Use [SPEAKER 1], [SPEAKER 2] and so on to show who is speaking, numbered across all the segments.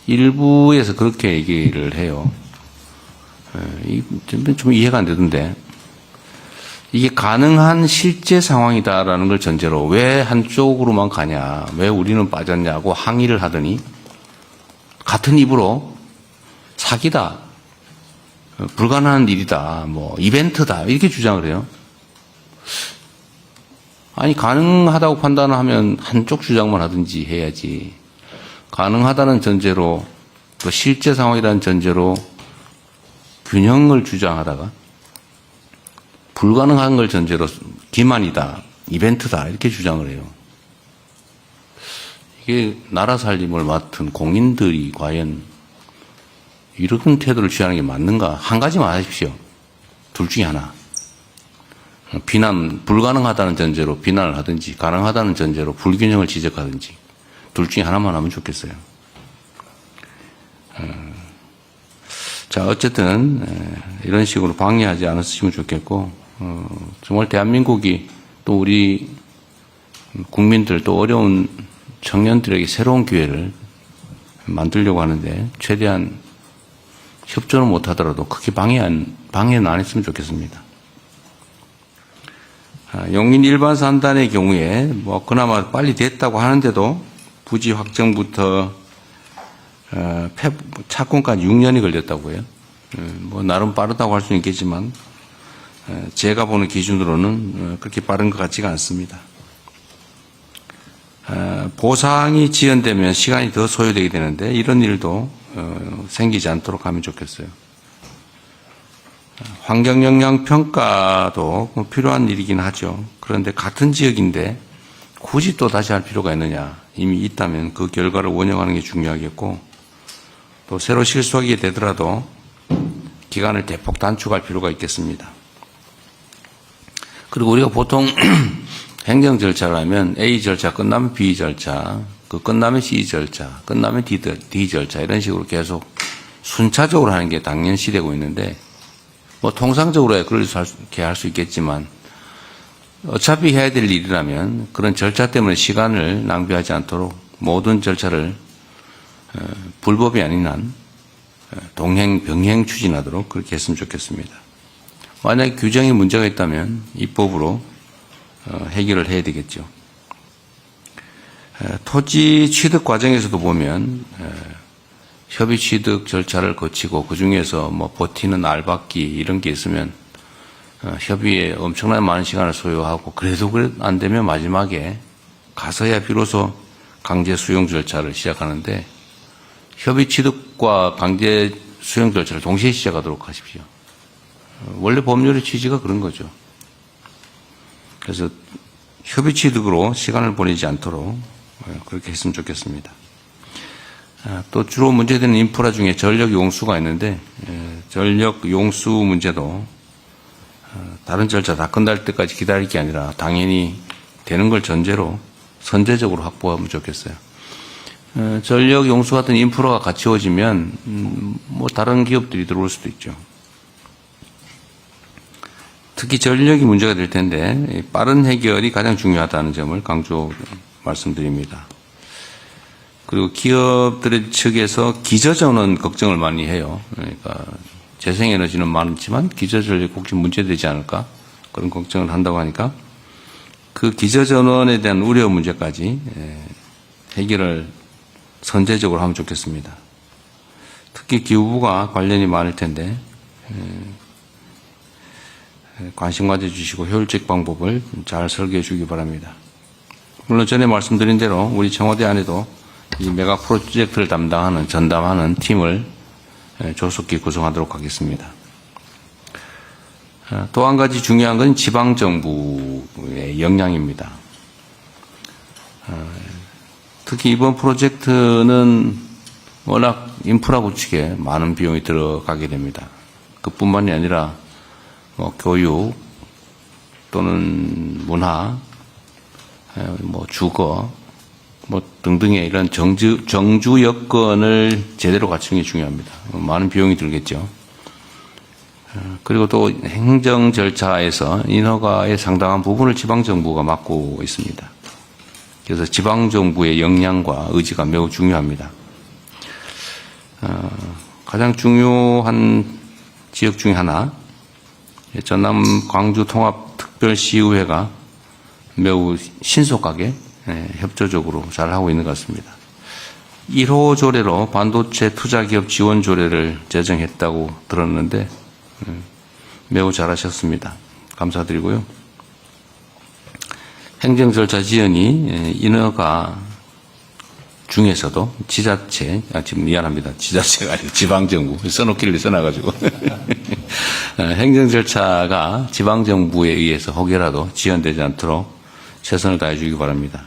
[SPEAKER 1] 일부에서 그렇게 얘기를 해요. 좀 이해가 안 되던데. 이게 가능한 실제 상황이다라는 걸 전제로 왜 한쪽으로만 가냐, 왜 우리는 빠졌냐고 항의를 하더니 같은 입으로 사기다, 불가능한 일이다, 뭐 이벤트다 이렇게 주장을 해요. 아니 가능하다고 판단하면 한쪽 주장만 하든지 해야지. 가능하다는 전제로 또 실제 상황이라는 전제로 균형을 주장하다가 불가능한 걸 전제로 기만이다, 이벤트다 이렇게 주장을 해요. 이게 나라 살림을 맡은 공인들이 과연 이런 태도를 취하는 게 맞는가? 한 가지만 하십시오. 둘 중에 하나. 비난, 불가능하다는 전제로 비난을 하든지 가능하다는 전제로 불균형을 지적하든지 둘 중에 하나만 하면 좋겠어요. 자, 어쨌든 이런 식으로 방해하지 않았으면 좋겠고, 정말 대한민국이 또 우리 국민들 또 어려운 청년들에게 새로운 기회를 만들려고 하는데 최대한 협조는 못하더라도 크게 방해는 안 했으면 좋겠습니다. 용인 일반 산단의 경우에 뭐 그나마 빨리 됐다고 하는데도 부지 확정부터 착공까지 6년이 걸렸다고 해요. 뭐 나름 빠르다고 할 수는 있겠지만 제가 보는 기준으로는 그렇게 빠른 것 같지가 않습니다. 보상이 지연되면 시간이 더 소요되게 되는데 이런 일도 생기지 않도록 하면 좋겠어요. 환경영향평가도 필요한 일이긴 하죠. 그런데 같은 지역인데 굳이 또 다시 할 필요가 있느냐. 이미 있다면 그 결과를 원용하는 게 중요하겠고 또 새로 실수하게 되더라도 기간을 대폭 단축할 필요가 있겠습니다. 그리고 우리가 보통 행정 절차를 하면 A 절차 끝나면 B 절차, 그 끝나면 C 절차, 끝나면 D 절차 이런 식으로 계속 순차적으로 하는 게 당연시되고 있는데 뭐 통상적으로 그렇게 할 수 있겠지만 어차피 해야 될 일이라면 그런 절차 때문에 시간을 낭비하지 않도록 모든 절차를 불법이 아닌 한 병행 추진하도록 그렇게 했으면 좋겠습니다. 만약에 규정에 문제가 있다면 입법으로 해결을 해야 되겠죠. 토지 취득 과정에서도 보면 협의 취득 절차를 거치고 그중에서 뭐 버티는 알박기 이런 게 있으면 협의에 엄청나게 많은 시간을 소요하고 그래도 안 되면 마지막에 가서야 비로소 강제 수용 절차를 시작하는데 협의 취득과 강제 수용 절차를 동시에 시작하도록 하십시오. 원래 법률의 취지가 그런 거죠. 그래서 협의 취득으로 시간을 보내지 않도록 그렇게 했으면 좋겠습니다. 또 주로 문제되는 인프라 중에 전력 용수가 있는데 전력 용수 문제도 다른 절차 다 끝날 때까지 기다릴 게 아니라 당연히 되는 걸 전제로 선제적으로 확보하면 좋겠어요. 전력 용수 같은 인프라가 갖추어지면 뭐 다른 기업들이 들어올 수도 있죠. 특히 전력이 문제가 될 텐데 빠른 해결이 가장 중요하다는 점을 강조 말씀드립니다. 그리고 기업들 측에서 기저전원 걱정을 많이 해요. 그러니까 재생에너지는 많지만 기저전력이 혹시 문제되지 않을까 그런 걱정을 한다고 하니까 그 기저전원에 대한 우려 문제까지 해결을 선제적으로 하면 좋겠습니다. 특히 기후부가 관련이 많을 텐데 관심 가져주시고 효율적 방법을 잘 설계해 주기 바랍니다. 물론 전에 말씀드린 대로 우리 청와대 안에도 이 메가 프로젝트를 전담하는 팀을 조속히 구성하도록 하겠습니다. 또 한 가지 중요한 건 지방정부의 역량입니다. 특히 이번 프로젝트는 워낙 인프라 구축에 많은 비용이 들어가게 됩니다. 그뿐만이 아니라 뭐 교육 또는 문화, 뭐 주거, 뭐 등등의 이런 정주 여건을 제대로 갖추는 게 중요합니다. 많은 비용이 들겠죠. 그리고 또 행정 절차에서 인허가의 상당한 부분을 지방정부가 맡고 있습니다. 그래서 지방정부의 역량과 의지가 매우 중요합니다. 가장 중요한 지역 중에 하나, 전남 광주 통합특별시의회가 매우 신속하게 협조적으로 잘 하고 있는 것 같습니다. 1호 조례로 반도체 투자기업 지원 조례를 제정했다고 들었는데 매우 잘하셨습니다. 감사드리고요. 행정 절차 지연이 인허가 중에서도 지자체, 지금 미안합니다. 지자체가 아니고 지방정부, 써놓기를 써놔가지고. 행정 절차가 지방정부에 의해서 혹여라도 지연되지 않도록 최선을 다해 주기 바랍니다.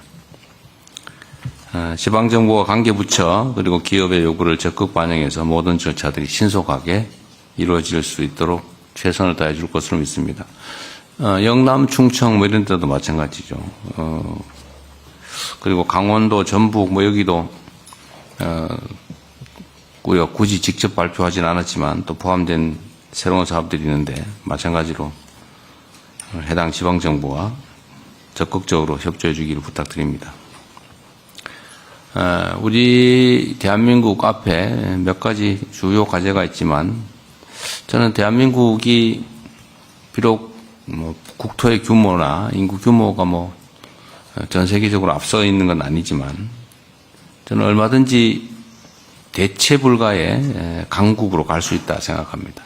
[SPEAKER 1] 지방정부와 관계부처 그리고 기업의 요구를 적극 반영해서 모든 절차들이 신속하게 이루어질 수 있도록 최선을 다해 줄 것으로 믿습니다. 영남, 충청 뭐 이런 데도 마찬가지죠. 그리고 강원도, 전북 뭐 여기도 굳이 직접 발표하진 않았지만 또 포함된 새로운 사업들이 있는데 마찬가지로 해당 지방정부와 적극적으로 협조해 주기를 부탁드립니다. 우리 대한민국 앞에 몇 가지 주요 과제가 있지만 저는 대한민국이 비록 뭐 국토의 규모나 인구 규모가 뭐 전 세계적으로 앞서 있는 건 아니지만 저는 얼마든지 대체 불가의 강국으로 갈 수 있다 생각합니다.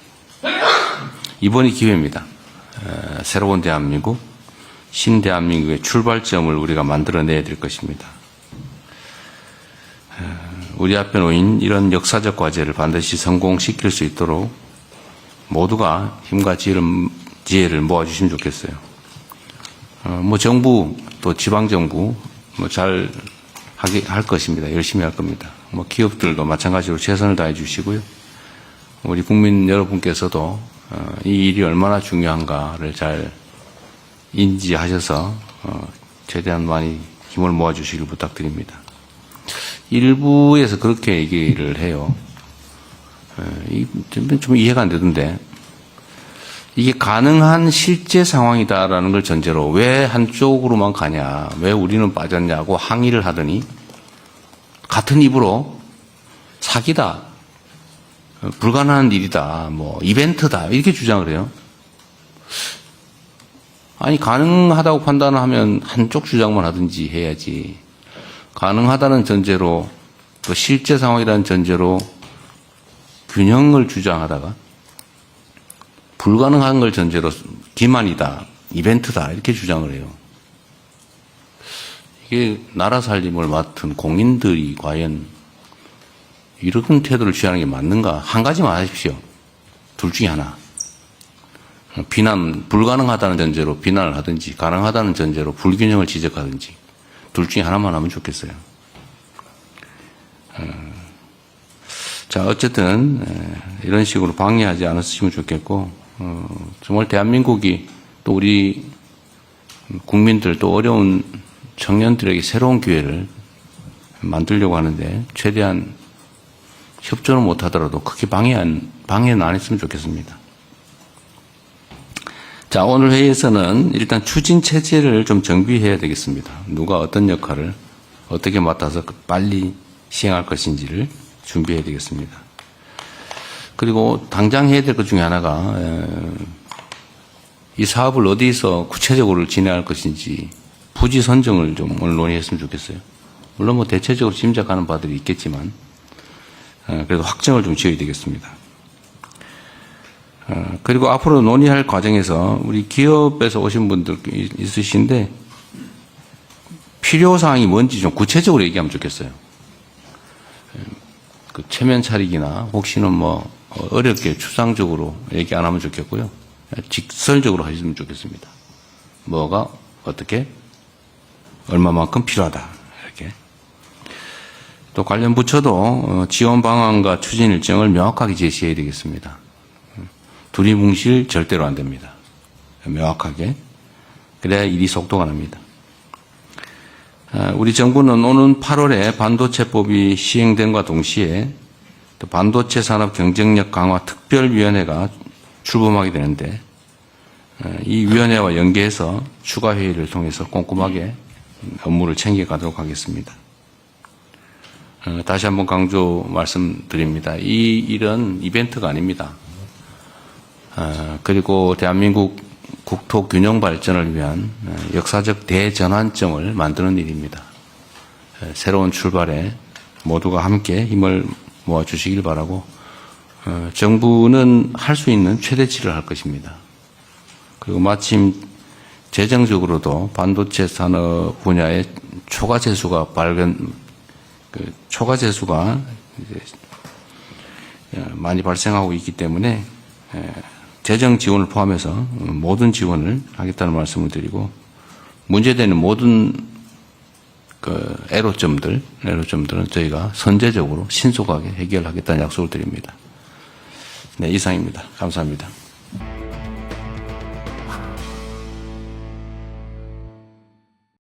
[SPEAKER 1] 이번이 기회입니다. 새로운 대한민국, 신대한민국의 출발점을 우리가 만들어내야 될 것입니다. 우리 앞에 놓인 이런 역사적 과제를 반드시 성공시킬 수 있도록 모두가 힘과 지혜를 모아주시면 좋겠어요. 뭐 정부 또 지방정부 뭐 잘 할 것입니다. 열심히 할 겁니다. 뭐 기업들도 마찬가지로 최선을 다해 주시고요. 우리 국민 여러분께서도 이 일이 얼마나 중요한가를 잘 인지하셔서 최대한 많이 힘을 모아주시길 부탁드립니다. 일부에서 그렇게 얘기를 해요. 좀 이해가 안 되던데 이게 가능한 실제 상황이다라는 걸 전제로 왜 한쪽으로만 가냐, 왜 우리는 빠졌냐고 항의를 하더니 같은 입으로 사기다, 불가능한 일이다, 뭐 이벤트다 이렇게 주장을 해요. 아니 가능하다고 판단하면 한쪽 주장만 하든지 해야지. 가능하다는 전제로 또 실제 상황이라는 전제로 균형을 주장하다가 불가능한 걸 전제로 기만이다, 이벤트다 이렇게 주장을 해요. 이게 나라 살림을 맡은 공인들이 과연 이런 태도를 취하는 게 맞는가? 한 가지만 하십시오. 둘 중에 하나. 불가능하다는 전제로 비난을 하든지 가능하다는 전제로 불균형을 지적하든지 둘 중에 하나만 하면 좋겠어요. 자, 어쨌든 이런 식으로 방해하지 않았으면 좋겠고 정말 대한민국이 또 우리 국민들 또 어려운 청년들에게 새로운 기회를 만들려고 하는데 최대한 협조는 못하더라도 크게 방해는 안 했으면 좋겠습니다. 자, 오늘 회의에서는 일단 추진 체제를 좀 정비해야 되겠습니다. 누가 어떤 역할을 어떻게 맡아서 빨리 시행할 것인지를 준비해야 되겠습니다. 그리고 당장 해야 될 것 중에 하나가 이 사업을 어디서 구체적으로 진행할 것인지 부지 선정을 좀 오늘 논의했으면 좋겠어요. 물론 뭐 대체적으로 짐작하는 바들이 있겠지만 그래도 확정을 좀 지어야 되겠습니다. 그리고 앞으로 논의할 과정에서 우리 기업에서 오신 분들 있으신데 필요사항이 뭔지 좀 구체적으로 얘기하면 좋겠어요. 그 체면 차리기나 혹시는 뭐 어렵게 추상적으로 얘기 안 하면 좋겠고요. 직설적으로 하시면 좋겠습니다. 뭐가 어떻게 얼마만큼 필요하다 이렇게. 또 관련 부처도 지원 방안과 추진 일정을 명확하게 제시해야 되겠습니다. 두리뭉실 절대로 안 됩니다. 명확하게. 그래야 일이 속도가 납니다. 우리 정부는 오는 8월에 반도체법이 시행됨과 동시에 또 반도체 산업 경쟁력 강화 특별위원회가 출범하게 되는데 이 위원회와 연계해서 추가 회의를 통해서 꼼꼼하게 업무를 챙겨가도록 하겠습니다. 다시 한번 강조 말씀드립니다. 이 일은 이벤트가 아닙니다. 그리고 대한민국 국토 균형 발전을 위한 역사적 대전환점을 만드는 일입니다. 새로운 출발에 모두가 함께 힘을 모아주시길 바라고, 정부는 할 수 있는 최대치를 할 것입니다. 그리고 마침 재정적으로도 반도체 산업 분야의 초과 재수가 이제 많이 발생하고 있기 때문에 재정 지원을 포함해서 모든 지원을 하겠다는 말씀을 드리고, 문제되는 모든 애로점들은 저희가 선제적으로 신속하게 해결하겠다는 약속을 드립니다. 네, 이상입니다. 감사합니다.